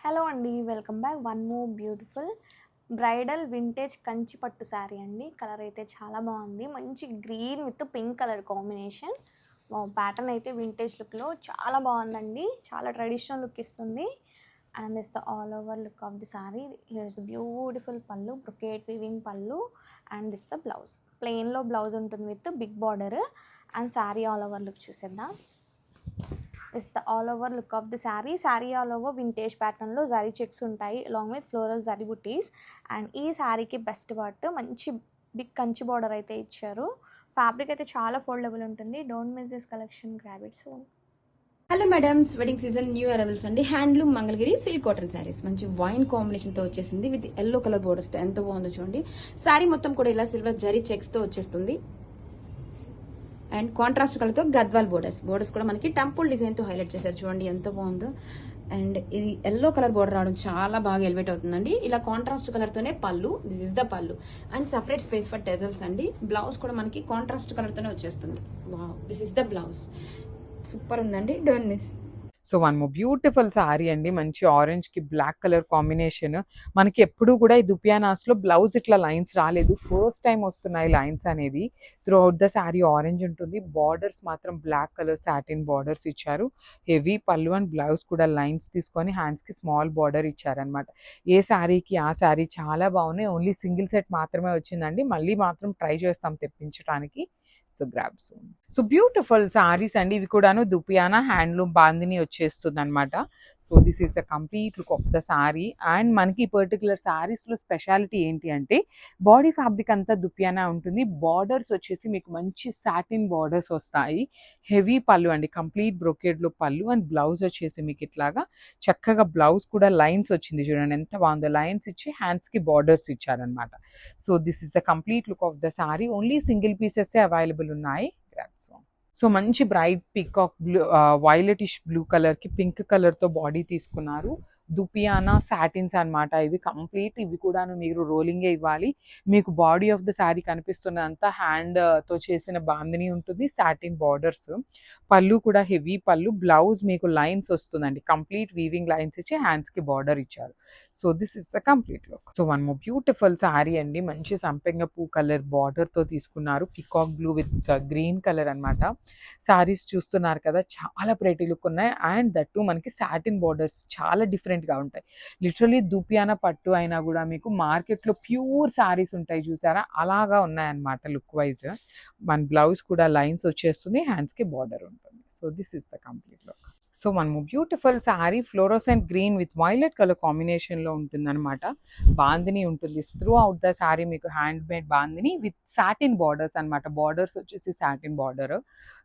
Hello అండి, welcome back. One more beautiful bridal vintage Kanchi పట్టు శారీ అండి. కలర్ అయితే చాలా బాగుంది. మంచి green with pink colour combination. Pattern అయితే వింటేజ్ లుక్లో చాలా బాగుందండి. చాలా ట్రెడిషనల్ లుక్ ఇస్తుంది. And this the all over look of the sari. Here is beautiful pallu, brocade weaving pallu. And this the blouse. ప్లెయిన్లో బ్లౌజ్ ఉంటుంది with big border. And sari all over look చూసేద్దాం. This is the all over look of the saree. Saree all over vintage pattern lo zari checks untayi along with floral zari booties. And ee saree ki best part manchi big kanchi border aithe icharu. Fabric aithe chaala foldable untundi. Don't miss this collection, grab it soon. Hello madams, wedding season new arrivals అండి. Handloom Mangalagiri silk cotton saris మంచి wine combination తో వచ్చేసింది with yellow colour borders తో. ఎంత బాగుందో చూడండి. శారీ మొత్తం కూడా ఇలా సిల్వర్ జరీ చెక్స్ తో వచ్చేస్తుంది. అండ్ కాంట్రాస్ట్ కలర్ తో గద్వాల్ బోర్డర్స్ కూడా మనకి టెంపుల్ డిజైన్ తో హైలైట్ చేశారు. చూడండి ఎంత బాగుందో. అండ్ ఇది ఎల్లో కలర్ బోర్డర్ రావడం చాలా బాగా ఎలివేట్ అవుతుందండి. ఇలా కాంట్రాస్ట్ కలర్ తోనే pallu. This is the pallu. And separate space for tassels అండి. బ్లౌజ్ కూడా మనకి కాంట్రాస్ట్ కలర్ తోనే వచ్చేస్తుంది. Wow, this is the blouse. Super ఉందండి. Don't miss. So one more beautiful sari అండి. మంచి ఆరెంజ్ కి బ్లాక్ కలర్ కాంబినేషన్. మనకి ఎప్పుడు కూడా ఈ దుపియానాస్ లో బ్లౌజ్ ఇట్లా లైన్స్ రాలేదు. ఫస్ట్ టైం వస్తున్నాయి లైన్స్ అనేది. Through out the sorry orange ఉంటుంది. బార్డర్స్ మాత్రం బ్లాక్ కలర్ సాటిన్ బార్డర్స్ ఇచ్చారు. హెవీ పళ్ళు అండ్ బ్లౌజ్ కూడా లైన్స్ తీసుకొని హ్యాండ్స్ కి స్మాల్ బార్డర్ ఇచ్చారనమాట. ఏ శారీకి ఆ శారీ చాలా బాగున్నాయి. ఓన్లీ సింగిల్ సెట్ మాత్రమే వచ్చిందండి. మళ్ళీ మాత్రం ట్రై చేస్తాం తెప్పించడానికి. So grab soon. So beautiful saris అండి. ఇవి కూడాను దుపియానా హ్యాండ్లూమ్ బాందిని వచ్చేస్తుంది అనమాట. So this is a complete look of the sari. And మనకి పర్టికులర్ సారీస్ లో స్పెషాలిటీ ఏంటి అంటే బాడీ ఫ్యాబ్రిక్ అంతా దుపియానా ఉంటుంది. బార్డర్స్ వచ్చేసి మీకు మంచి సాటిన్ బార్డర్స్ వస్తాయి. హెవీ పళ్ళు అండి. కంప్లీట్ బ్రొకేడ్ లో పళ్ళు అండ్ బ్లౌజ్ వచ్చేసి మీకు ఇట్లాగా చక్కగా బ్లౌజ్ కూడా లైన్స్ వచ్చింది. చూడండి ఎంత బాగుందో. లైన్స్ ఇచ్చి హ్యాండ్స్ కి బార్డర్స్ ఇచ్చారనమాట. So this is the complete look of the sorry. Only single pieces available ఉన్నాయి. సో మంచి bright peacock blue, violetish blue colour కి పింక్ కలర్ తో బాడీ తీసుకున్నారు. దుపియానా సాటిన్స్ అన్నమాట. ఇవి కంప్లీట్. ఇవి కూడా మీరు రోలింగే ఇవ్వాలి. మీకు బాడీ ఆఫ్ ద శారీ కనిపిస్తున్నంత హ్యాండ్ తో చేసిన బాందిని ఉంటుంది. Satin borders. పళ్ళు కూడా హెవీ పళ్ళు. బ్లౌజ్ మీకు లైన్స్ వస్తుందండి. కంప్లీట్ వీవింగ్ లైన్స్ ఇచ్చి హ్యాండ్స్ కి బార్డర్ ఇచ్చారు. So this is the complete look. So one more beautiful sari అండి. మంచి సంపెంగ పూ కలర్ బార్డర్ తో తీసుకున్నారు. Peacock blue with green colour అన్నమాట. శారీస్ చూస్తున్నారు కదా, చాలా ప్రెటీ లుక్ ఉన్నాయి. అండ్ దట్టు మనకి సాటిన్ బార్డర్స్ చాలా డిఫరెంట్ గా ఉంటాయి. లిటరలీ దుపియానా పట్టు అయినా కూడా మీకు మార్కెట్ లో ప్యూర్ శారీస్ ఉంటాయి చూసారా, అలాగా ఉన్నాయన్నమాట లుక్ వైజ్. మన బ్లౌజ్ కూడా లైన్స్ వచ్చేస్తుంది. హ్యాండ్స్ కి బార్డర్ ఉంటుంది. So this is the complete look. So మనము beautiful sari fluorescent green with violet colour combination లో ఉంటుంది అనమాట. బాందిని ఉంటుంది. త్రూ అవుట్ ద శారీ మీకు hand made bandhani with satin borders అనమాట. బార్డర్స్ వచ్చేసి సాటిన్ బార్డర్.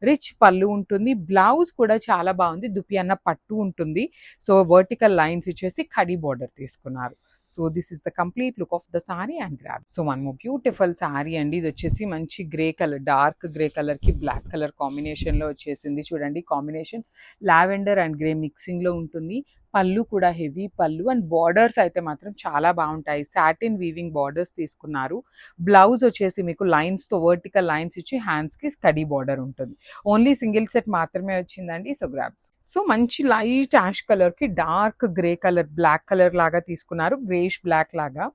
రిచ్ పళ్ళు ఉంటుంది. బ్లౌజ్ కూడా చాలా బాగుంది. దుపియానా పట్టు ఉంటుంది. సో వర్టికల్ లైన్స్ ఇచ్చేసి కడి బార్డర్ తీసుకున్నారు. So this is the complete look of the sari and grab. So one more beautiful sari అండి. ఇది వచ్చేసి మంచి grey colour, dark grey colour కి బ్లాక్ కలర్ కాంబినేషన్ లో వచ్చేసింది. చూడండి combination lavender and grey mixing లో ఉంటుంది. పళ్ళు కూడా హెవీ పళ్ళు అండ్ బార్డర్స్ అయితే మాత్రం చాలా బాగుంటాయి. సాటిన్ వీవింగ్ బార్డర్స్ తీసుకున్నారు. బ్లౌజ్ వచ్చేసి మీకు లైన్స్ తో వర్టికల్ లైన్స్ ఇచ్చి హ్యాండ్స్ కి స్కడీ బార్డర్ ఉంటుంది. ఓన్లీ సింగిల్ సెట్ మాత్రమే వచ్చిందండి. So grabs. సో మంచి లైట్ యాష్ కలర్ కి dark grey colour, black colour లాగా తీసుకున్నారు. గ్రేష్ బ్లాక్ లాగా.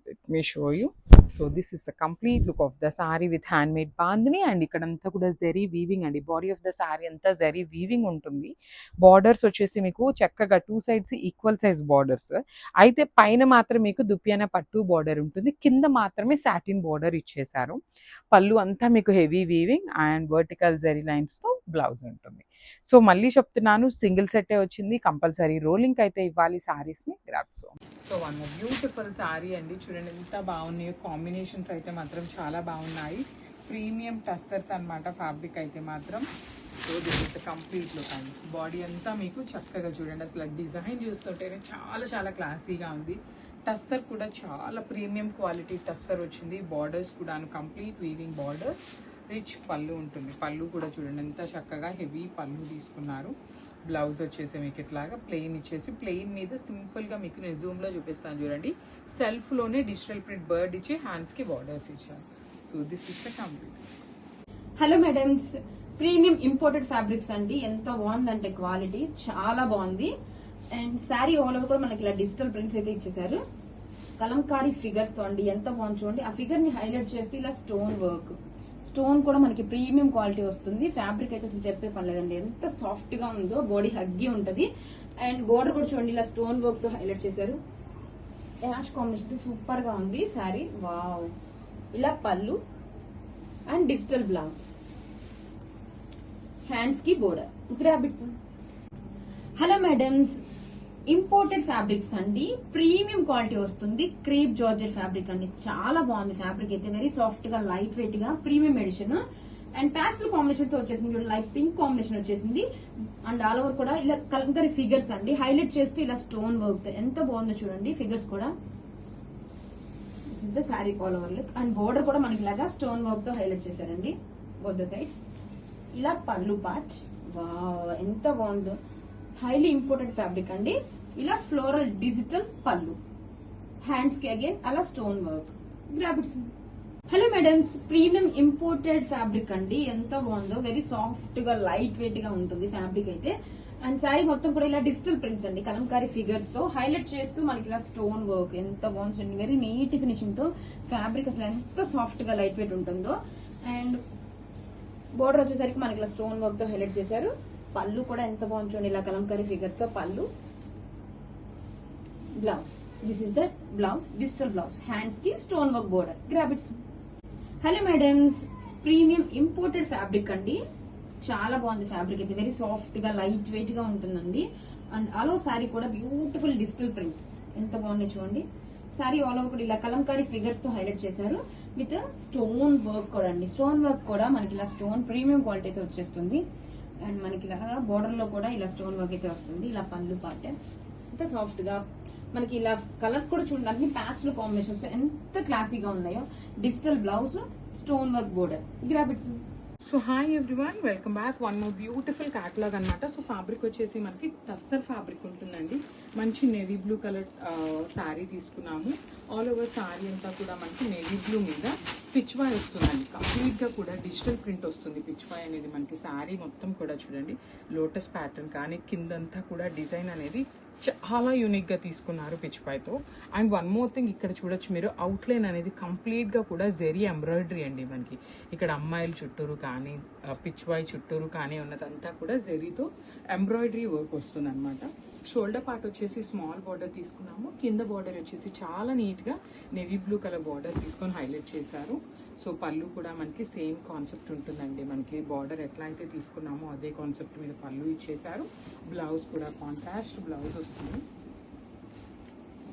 Let me show you. So this is the complete look of the saree with handmade bandhani. And ikkadanta kuda zari weaving andi. Body of the saree anta zari weaving untundi. Borders vachesi meeku chakkaga two sides equal size borders. Aithe paina matram meeku dupiyana pattu border untundi. Kinda matrame satin border ichesaru. Pallu anta meeku heavy weaving and vertical zari lines tho blouse untundi. So మళ్ళీ చెప్తున్నాను, single సెట్టే వచ్చింది. Compulsory rolling అయితే ఇవ్వాలి సారీస్ ని. Grab. So one beautiful sari అండి. చూడండి ఎంత బాగున్నాయో. కాంబినేషన్స్ అయితే మాత్రం చాలా బాగున్నాయి. ప్రీమియం టస్సర్స్ అన్నమాట ఫ్యాబ్రిక్ అయితే మాత్రం. So this is the complete look అండి. బాడీ అంతా మీకు చక్కగా చూడండి. అసలు డిజైన్ చూస్తుంటేనే చాలా చాలా క్లాసీగా ఉంది. టస్సర్ కూడా చాలా ప్రీమియం క్వాలిటీ టస్సర్ వచ్చింది. బార్డర్స్ కూడా కంప్లీట్ వీవింగ్ బార్డర్స్. రిచ్ పళ్ళు ఉంటుంది. పళ్ళు కూడా చూడండి ఎంత చక్కగా హెవీ పళ్ళు తీసుకున్నారు. బ్లౌజ్ వచ్చేసి మీకు ఇట్లాగా ప్లెయిన్ ఇచ్చేసి, ప్లెయిన్ మీద సింపుల్ గా మీకు నేను జూమ్ లో చూపిస్తాను చూడండి. సెల్ఫ్ లోనే డిజిటల్ ప్రింట్ బర్డ్ ఇచ్చి హ్యాండ్స్ కి బార్డర్స్ ఇచ్చారు. So this is the complete. Hello madams, premium imported fabrics అండి. ఎంత బాగుందంటే క్వాలిటీ చాలా బాగుంది. అండ్ శారీ ఆల్ ఓవర్ కూడా మనకి ఇలా డిజిటల్ ప్రింట్స్ అయితే ఇచ్చేసారు. కలంకారీ ఫిగర్స్ తో అండి, ఎంత బాగుంది చూడండి. ఆ ఫిగర్ ని హైలైట్ చేస్తూ ఇలా స్టోన్ వర్క్, స్టోన్ కూడా మనకి ప్రీమియం క్వాలిటీ వస్తుంది. ఫ్యాబ్రిక్ అయితే అసలు చెప్పే పని లేదండి, ఎంత సాఫ్ట్ గా ఉందో, బాడీ హగ్గి ఉంటది. అండ్ బోర్డర్ కూడా చూడండి ఇలా స్టోన్ వర్క్ తో హైలైట్ చేశారు. యాష్ కాంబినేషన్ సూపర్ గా ఉంది శారీ. వావ్, ఇలా pallu and digital blouse, hands కి border, grab it. Hello madams, imported fabrics అండి, ప్రీమియం క్వాలిటీ వస్తుంది. క్రేప్ జార్జెట్ ఫ్యాబ్రిక్ అండి, చాలా బాగుంది ఫ్యాబ్రిక్ అయితే. వెరీ సాఫ్ట్ గా, లైట్ వెయిట్ గా, premium edition. And pastel combination తో వచ్చేసింది చూడండి, లైట్ పింక్ కాంబినేషన్ వచ్చేసింది. అండ్ ఆల్ ఓవర్ కూడా ఇలా కలంకారీ ఫిగర్స్ అండి, హైలైట్ చేస్తూ ఇలా స్టోన్ వర్క్, ఎంత బాగుందో చూడండి ఫిగర్స్ కూడా. The sari all over look. And border కూడా మనకి ఇలాగా స్టోన్ వర్క్ తో హైలైట్ చేశారండి బోత్ ద సైడ్స్. ఇలా పళ్ళు పార్ట్, వావ్ ఎంత బాగుందో. హైలీ ఇంపోర్టెడ్ ఫ్యాబ్రిక్ అండి. ఇలా ఫ్లోరల్ డిజిటల్ పళ్ళు, హ్యాండ్స్ కి అగైన్ అలా stone work, grab it. Hello madams, premium imported fabric అండి, ఎంత బాగుందో. వెరీ సాఫ్ట్ గా, లైట్ వెయిట్ గా ఉంటుంది ఫ్యాబ్రిక్ అయితే. అండ్ శారీ మొత్తం కూడా ఇలా డిజిటల్ ప్రింట్స్ అండి, కలంకారీ ఫిగర్స్ తో హైలైట్ చేస్తూ మనకి ఇలా స్టోన్ వర్క్, ఎంత బాగుంది. వెరీ నీట్ ఫినిషింగ్ తో ఫ్యాబ్రిక్ అసలు ఎంత సాఫ్ట్ గా, లైట్ వెయిట్ ఉంటుందో. అండ్ బోర్డర్ వచ్చేసరికి మనకి ఇలా స్టోన్ వర్క్ తో హైలైట్ చేశారు. పళ్ళు కూడా ఎంత బాగుంది చూడండి, ఇలా కలంకారీ ఫిగర్స్ తో pallu, blouse. This is the blouse, digital blouse, hands కి stone work border, grab it. Hello madams, premium imported fabric అండి, చాలా బాగుంది ఫ్యాబ్రిక్ అయితే. వెరీ సాఫ్ట్ గా, లైట్ వెయిట్ గా ఉంటుందండి. అండ్ ఆలో శారీ కూడా బ్యూటిఫుల్ డిజిటల్ ప్రింట్స్, ఎంత బాగున్నాయి చూడండి. శారీ ఆల్ ఓవర్ కూడా ఇలా కలంకారీ ఫిగర్స్ తో హైలైట్ చేశారు విత్ స్టోన్ వర్క్ కూడా అండి. స్టోన్ వర్క్ కూడా మనకి ఇలా స్టోన్ ప్రీమియం క్వాలిటీ అయితే వచ్చేస్తుంది. అండ్ మనకి ఇలా బోర్డర్ లో కూడా ఇలా స్టోన్ వర్క్ అయితే వస్తుంది. ఇలా పళ్ళు పార్ట్ ఎంత సాఫ్ట్ గా, మనకి ఇలా కలర్స్ కూడా చూడడానికి ప్యాస్టల్ కాంబినేషన్స్ ఎంత క్లాసీగా ఉన్నాయో. Digital blouse, stone work border, grab it. So hi everyone, welcome back. One more beautiful catalogue అనమాట. సో ఫ్యాబ్రిక్ వచ్చేసి మనకి టస్సర్ ఫ్యాబ్రిక్ ఉంటుందండి. మంచి నేవీ బ్లూ కలర్ శారీ తీసుకున్నాము. ఆల్ ఓవర్ శారీ అంతా కూడా మనకి నేవీ బ్లూ మీద పిచ్వాయ్ వస్తుందండి. కంప్లీట్ గా కూడా డిజిటల్ ప్రింట్ వస్తుంది. పిచ్వాయ్ అనేది మనకి శారీ మొత్తం కూడా చూడండి, లోటస్ ప్యాటర్న్ కానీ కిందంతా కూడా డిజైన్ అనేది చాలా యూనిక్ గా తీసుకున్నారు పిచ్వాయ్తో. అండ్ వన్ మోర్ థింగ్, ఇక్కడ చూడొచ్చు మీరు, అవుట్లైన్ అనేది కంప్లీట్ గా కూడా జెరీ ఎంబ్రాయిడరీ అండి. మనకి ఇక్కడ అమ్మాయిల చుట్టూరు కానీ, పిచ్వాయ్ చుట్టూరు కానీ ఉన్నదంతా కూడా జెరీతో ఎంబ్రాయిడరీ వర్క్ వస్తుంది అనమాట. షోల్డర్ పార్ట్ వచ్చేసి స్మాల్ బార్డర్ తీసుకున్నాము. కింద బార్డర్ వచ్చేసి చాలా నీట్ గా నేవీ బ్లూ కలర్ బార్డర్ తీసుకొని హైలైట్ చేశారు. సో పళ్ళు కూడా మనకి సేమ్ కాన్సెప్ట్ ఉంటుందండి. మనకి బార్డర్ ఎట్లా అయితే తీసుకున్నామో అదే కాన్సెప్ట్ మీద పళ్ళు ఇచ్చేసారు. బ్లౌజ్ కూడా కాంట్రాస్ట్ బ్లౌజ్ వస్తుంది,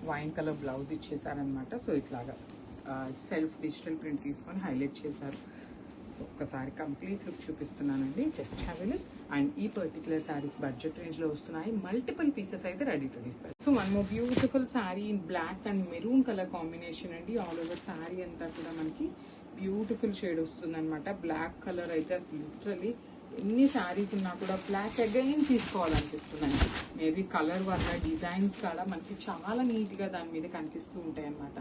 వైన్ కలర్ బ్లౌజ్ ఇచ్చేసారనమాట. సో ఇట్లాగా సెల్ఫ్ డిజిటల్ ప్రింట్ తీసుకొని హైలైట్ చేశారు. సో ఒక్కసారి కంప్లీట్ లుక్ చూపిస్తున్నానండి, just have a look. And ఈ పర్టికులర్ శారీస్ బడ్జెట్ రేంజ్ లో వస్తున్నాయి. మల్టిపుల్ పీసెస్ అయితే ready to dispatch. So one more beautiful sari in black and maroon colour combination అండి. ఆల్ ఓవర్ శారీ అంతా కూడా మనకి బ్యూటిఫుల్ షేడ్ వస్తుంది అనమాట. బ్లాక్ కలర్ అయితే అసలు లిటరలీ ఎన్ని శారీస్ ఉన్నా కూడా బ్లాక్ అగైన్ తీసుకోవాలనిపిస్తుందండి. మేబీ కలర్ వల్ల డిజైన్స్ కూడా మనకి చాలా నీట్ గా దాని మీద కనిపిస్తూ ఉంటాయి అనమాట.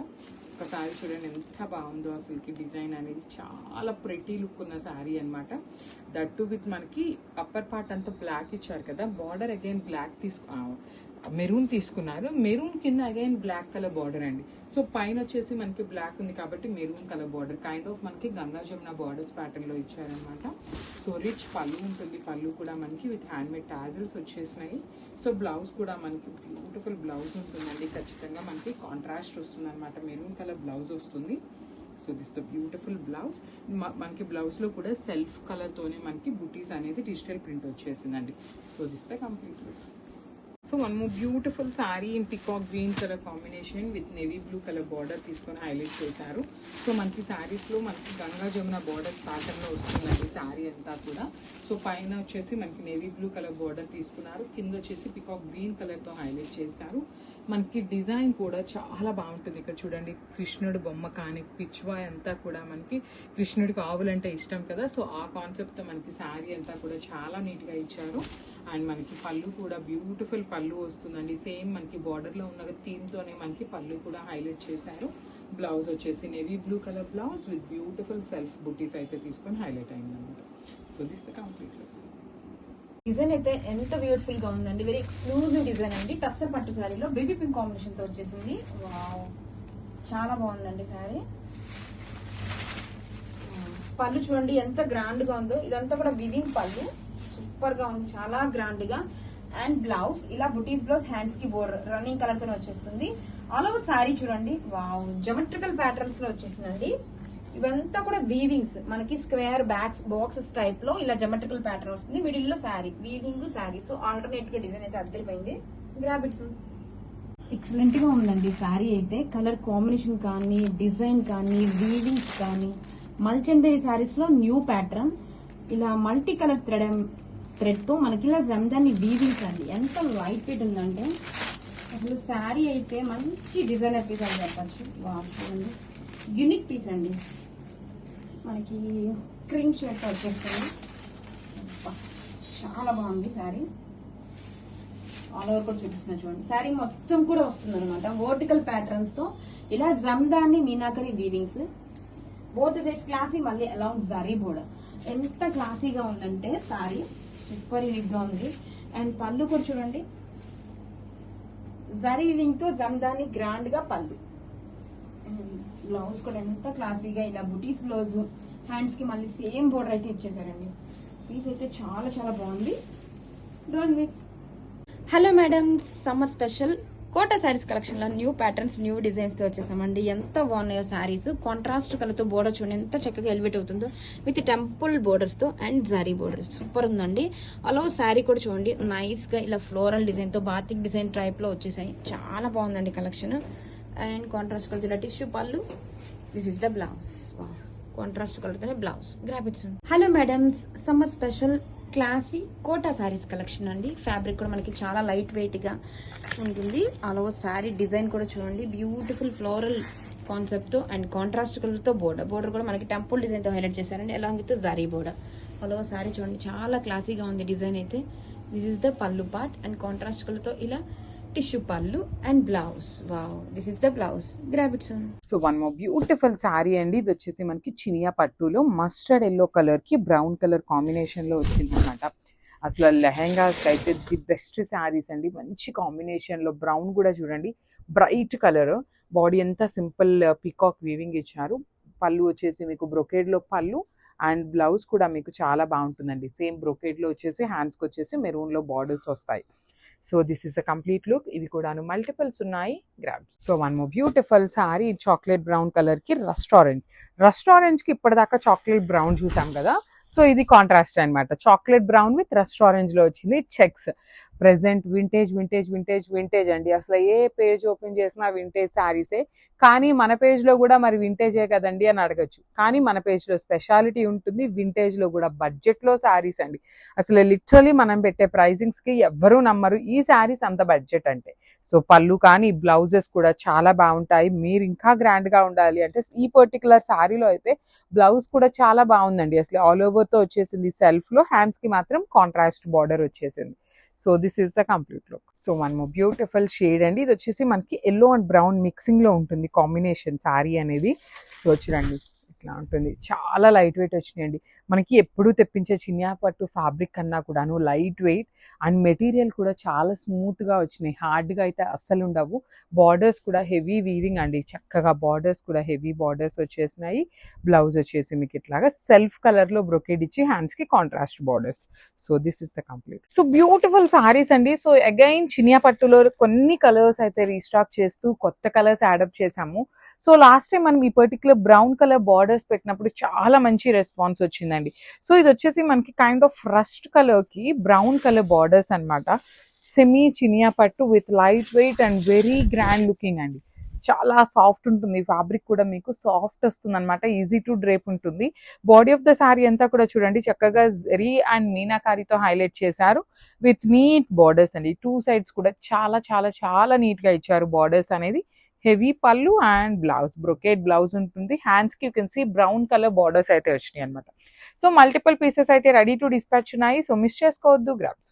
ఒకసారి చూడండి ఎంత బాగుందో అసలుకి, డిజైన్ అనేది చాలా ప్రెటీ లుక్ ఉన్న శారీ అనమాట. దట్టు విత్ మనకి అప్పర్ పార్ట్ అంతా బ్లాక్ ఇచ్చారు కదా, బార్డర్ అగైన్ బ్లాక్ మెరూన్ తీసుకున్నారు. మెరూన్ కింద అగైన్ బ్లాక్ కలర్ బార్డర్ అండి. సో పైన వచ్చేసి మనకి బ్లాక్ ఉంది కాబట్టి maroon colour border, kind of మనకి గంగా జమున బార్డర్స్ ప్యాటర్న్ లో ఇచ్చారనమాట. సో రిచ్ పళ్ళు ఉంటుంది. పళ్ళు కూడా మనకి విత్ హ్యాండ్ మేడ్ టాజిల్స్ వచ్చేసినాయి. సో బ్లౌజ్ కూడా మనకి బ్యూటిఫుల్ బ్లౌజ్ ఉంటుందండి. ఖచ్చితంగా మనకి కాంట్రాస్ట్ వస్తుంది అనమాట, మెరూన్ కలర్ బ్లౌజ్ వస్తుంది. So this the beautiful blouse. మనకి బ్లౌజ్ లో కూడా సెల్ఫ్ కలర్ తోనే మనకి బుటీస్ అనేది డిజిటల్ ప్రింట్ వచ్చేసిందండి. So this the complete look. So one more beautiful sari in peacock green colour combination with navy blue colour border తీసుకొని highlight చేశారు. సో మనకి శారీస్ లో మనకి గంగా జమున బార్డర్స్ ప్యాటర్న్ లో వస్తుందండి శారీ అంతా కూడా. సో పైన వచ్చేసి మనకి నేవీ బ్లూ కలర్ బార్డర్ తీసుకున్నారు, కింద వచ్చేసి పికాక్ గ్రీన్ కలర్ తో హైలైట్ చేశారు. మనకి డిజైన్ కూడా చాలా బాగుంటుంది. ఇక్కడ చూడండి, కృష్ణుడు బొమ్మ కానీ పిచ్వాయ్ అంతా కూడా మనకి కృష్ణుడికి ఆవులంటే ఇష్టం కదా. సో ఆ కాన్సెప్ట్ తో మనకి శారీ అంతా కూడా చాలా నీట్ గా ఇచ్చారు. అండ్ మనకి పళ్ళు కూడా బ్యూటిఫుల్ పళ్ళు వస్తుందండి. సేమ్ మనకి బార్డర్ లో ఉన్న థీమ్ తోనే మనకి పళ్ళు కూడా హైలైట్ చేశారు. బ్లౌజ్ వచ్చేసి navy blue colour blouse with beautiful self బుటీస్ అయితే తీసుకొని హైలైట్ అయింది అనమాట. So this the complete look. Design అయితే ఎంత బ్యూటిఫుల్ గా ఉందండి. వెరీ ఎక్స్క్లూజివ్ డిజైన్ అండి. టస్సర్ పట్టు శారీలో బేబీ పింక్ కాంబినేషన్ తో వచ్చేసింది. వావ్, చాలా బాగుందండి శారీ. పళ్ళు చూడండి ఎంత గ్రాండ్ గా ఉందో. ఇదంతా కూడా వివింగ్ పళ్ళు, సూపర్ గా ఉంది, చాలా గ్రాండ్ గా. అండ్ బ్లౌజ్ ఇలా బుటీస్ బ్లౌజ్, హ్యాండ్స్ కి బోర్డర్ రన్నింగ్ కలర్ తోనే వచ్చేస్తుంది. ఆల్ ఓవర్ శారీ చూడండి, వావ్, జమెట్రికల్ ప్యాటర్న్స్ లో వచ్చేసిందండి. ఇవంతా కూడా వీవింగ్స్, మనకి స్క్వేర్ బ్యాక్స్ బాక్సెస్ టైప్ లో ఇలా జమెట్రికల్ ప్యాటర్న్ వస్తుంది. మిడిల్ లో sari weaving sari. So alternate గా డిజైన్ అయితే అద్దరిపోయింది. Grab it's. ఎక్సలెంట్ గా ఉందండి శారీ అయితే. కలర్ కాంబినేషన్ కానీ, డిజైన్ కానీ, వీవింగ్స్ కానీ, మల్చందేరి శారీస్ లో న్యూ ప్యాటర్న్. ఇలా మల్టీ కలర్ థ్రెడ్ తో మనకి ఇలా జమ్దాని వీవింగ్స్ అండి. ఎంత లైట్ వెయిట్ ఉందంటే అసలు శారీ అయితే మంచి డిజైనర్ పీస్ అని చెప్పచ్చు. వావ్, చూడండి యూనిక్ పీస్ అండి. మనకి క్రీమ్ షేడ్ వచ్చేస్తుంది. చాలా బాగుంది శారీ. ఆల్ ఓవర్ కూడా చూపిస్తున్నా చూడండి. శారీ మొత్తం కూడా వస్తుంది అనమాట వర్టికల్ ప్యాటర్న్స్ తో ఇలా Jamdani meenakari వీవింగ్స్. Both sides classy, మళ్ళీ అలాంగ్ జరీ బోర్డర్. ఎంత క్లాసీగా ఉందంటే శారీ సూపర్ యూనిక్ గా ఉంది. అండ్ పళ్ళు కూడా చూడండి, జరీ వీవింగ్ తో జమ్దాని గ్రాండ్ గా పళ్ళు. బ్లౌజ్ కూడా ఎంత క్లాసీగా ఇలా బుటీస్ బ్లౌజ్, హ్యాండ్స్ కి మళ్ళీ సేమ్ బోర్డర్ అయితే ఇచ్చేసారండి. పీస్ అయితే చాలా చాలా బాగుంది. Don't miss. Hello madam, summer special Kota saris collection లో న్యూ ప్యాటర్న్స్, న్యూ డిజైన్స్ తో వచ్చేసామండి. ఎంత బాగున్నాయో శారీస్. కాంట్రాస్ట్ కలర్ తో బోర్డర్ చూడండి ఎంత చక్కగా ఎలివేట్ అవుతుందో, విత్ టెంపుల్ బోర్డర్స్ తో అండ్ జరీ బోర్డర్స్. సూపర్ ఉందండి. అలా శారీ కూడా చూడండి నైస్ గా ఇలా ఫ్లోరల్ డిజైన్ తో బాతిక్ డిజైన్ టైప్ లో వచ్చేసాయి. చాలా బాగుందండి కలెక్షన్. అండ్ కాంట్రాస్ట్ కలర్ ఇలా tissue pallu. This is the blouse. Contrast colour తోనే blouse. Grab its. Hello madams, summer special classy Kota saris collection అండి. ఫ్యాబ్రిక్ కూడా మనకి చాలా లైట్ వెయిట్ గా ఉంటుంది. ఆల్ ఓవర్ శారీ డిజైన్ కూడా చూడండి బ్యూటిఫుల్ ఫ్లోరల్ కాన్సెప్ట్ తో అండ్ కాంట్రాస్ట్ కలర్ తో బోర్డర్ కూడా మనకి టెంపుల్ డిజైన్ తో హైలైట్ చేశారండి. Along with zari border. All over sari చూడండి చాలా క్లాసీగా ఉంది డిజైన్ అయితే. This is the pallu part and contrast colour తో ఇలా tissue pallu and blouse. Wow, this is the blouse. Grab it soon. So one more beautiful sari అండి. ఇది వచ్చేసి మనకి చినియా పట్టులో మస్టర్డ్ ఎల్లో కలర్ కి బ్రౌన్ కలర్ కాంబినేషన్ లో వచ్చింది అనమాట. అసలు లెహెంగాస్ అయితే ది బెస్ట్ శారీస్ అండి. మంచి కాంబినేషన్ లో బ్రౌన్ కూడా చూడండి బ్రైట్ కలర్. బాడీ అంతా సింపుల్ పీకాక్ వీవింగ్ ఇచ్చారు. పళ్ళు వచ్చేసి మీకు బ్రొకేడ్ లో పళ్ళు అండ్ బ్లౌజ్ కూడా మీకు చాలా బాగుంటుందండి. సేమ్ బ్రొకేడ్ లో వచ్చేసి హ్యాండ్స్కి వచ్చేసి మెరూన్ లో బార్డర్స్ వస్తాయి. So this is a complete look. ఇవి కూడాను మల్టిపుల్స్ ఉన్నాయి. Grab. So one more beautiful sorry chocolate brown colour కి రస్ట్ ఆరెంజ్ కి ఇప్పటిదాకా చాక్లెట్ బ్రౌన్ చూసాం కదా. సో ఇది కాంట్రాస్ట్ అన్నమాట. Chocolate brown with rust orange లో వచ్చింది. చెక్స్ ప్రెసెంట్ వింటేజ్ అండి. అసలు ఏ పేజ్ ఓపెన్ చేసినా వింటేజ్ శారీసే. కానీ మన పేజ్ లో కూడా మరి వింటేజే కదండి అని అడగచ్చు. కానీ మన పేజ్ లో స్పెషాలిటీ ఉంటుంది. వింటేజ్ లో కూడా బడ్జెట్ లో శారీస్ అండి. అసలు లిటరలీ మనం పెట్టే ప్రైజింగ్స్ కి ఎవ్వరూ నమ్మరు ఈ శారీస్ అంత బడ్జెట్ అంటే. సో పళ్ళు కానీ బ్లౌజెస్ కూడా చాలా బాగుంటాయి. మీరు ఇంకా గ్రాండ్ గా ఉండాలి అంటే ఈ పర్టికులర్ శారీలో అయితే బ్లౌజ్ కూడా చాలా బాగుందండి. అసలు ఆల్ ఓవర్ తో వచ్చేసింది. సెల్ఫ్ లో హ్యాండ్స్ కి మాత్రం కాంట్రాస్ట్ బార్డర్ వచ్చేసింది. So this is the complete look. So one more beautiful shade అండి. ఇది వచ్చేసి మనకి ఎల్లో అండ్ బ్రౌన్ మిక్సింగ్ లో ఉంటుంది కాంబినేషన్ శారీ అనేది. సో చూడండి ఇట్లా ఉంటుంది. చాలా లైట్ వెయిట్ వచ్చినాయండి. మనకి ఎప్పుడు తెప్పించే చినియా పట్టు ఫ్యాబ్రిక్ కన్నా కూడాను లైట్ వెయిట్ అండ్ మెటీరియల్ కూడా చాలా స్మూత్ గా వచ్చినాయి. హార్డ్ గా అయితే అస్సలు ఉండవు. బార్డర్స్ కూడా హెవీ వీవింగ్ అండి. చక్కగా బార్డర్స్ కూడా హెవీ బార్డర్స్ వచ్చేసినాయి. బ్లౌజ్ వచ్చేసి మీకు ఇట్లాగా సెల్ఫ్ కలర్ లో బ్రొకేడ్ ఇచ్చి హ్యాండ్స్ కి contrast borders. So this is the complete. So beautiful saris అండి. సో అగైన్ చినియా పట్టులో కొన్ని కలర్స్ అయితే రీస్టాక్ చేస్తూ కొత్త కలర్స్ యాడప్ చేసాము. సో లాస్ట్ టైం మనం ఈ పర్టికులర్ బ్రౌన్ కలర్ బార్డర్స్ పెట్టినప్పుడు చాలా మంచి రెస్పాన్స్ వచ్చిందండి. సో ఇది వచ్చేసి మనకి కైండ్ ఆఫ్ రస్ట్ కలర్ కి బ్రౌన్ కలర్ బార్డర్స్ అన్నమాట. సెమీ చినియా పట్టు with light weight and very grand looking అండి. చాలా సాఫ్ట్ ఉంటుంది. ఫ్యాబ్రిక్ కూడా మీకు సాఫ్ట్ వస్తుంది అనమాట. ఈజీ టు డ్రేప్ ఉంటుంది. బాడీ ఆఫ్ ద శారీ అంతా కూడా చూడండి చక్కగా జరీ అండ్ మీనాకారితో హైలైట్ చేశారు విత్ నీట్ బార్డర్స్ అండి. టూ సైడ్స్ కూడా చాలా చాలా చాలా నీట్ గా ఇచ్చారు బార్డర్స్ అనేది. Heavy pallu and blouse brocade blouse ఉంటుంది. హ్యాండ్స్ కి you can see brown colour borders అయితే వచ్చినాయి అనమాట. సో మల్టిపుల్ పీసెస్ అయితే రెడీ టు డిస్పాచ్ ఉన్నాయి. సో మిస్ చేసుకోవద్దు. గ్రాబ్స్.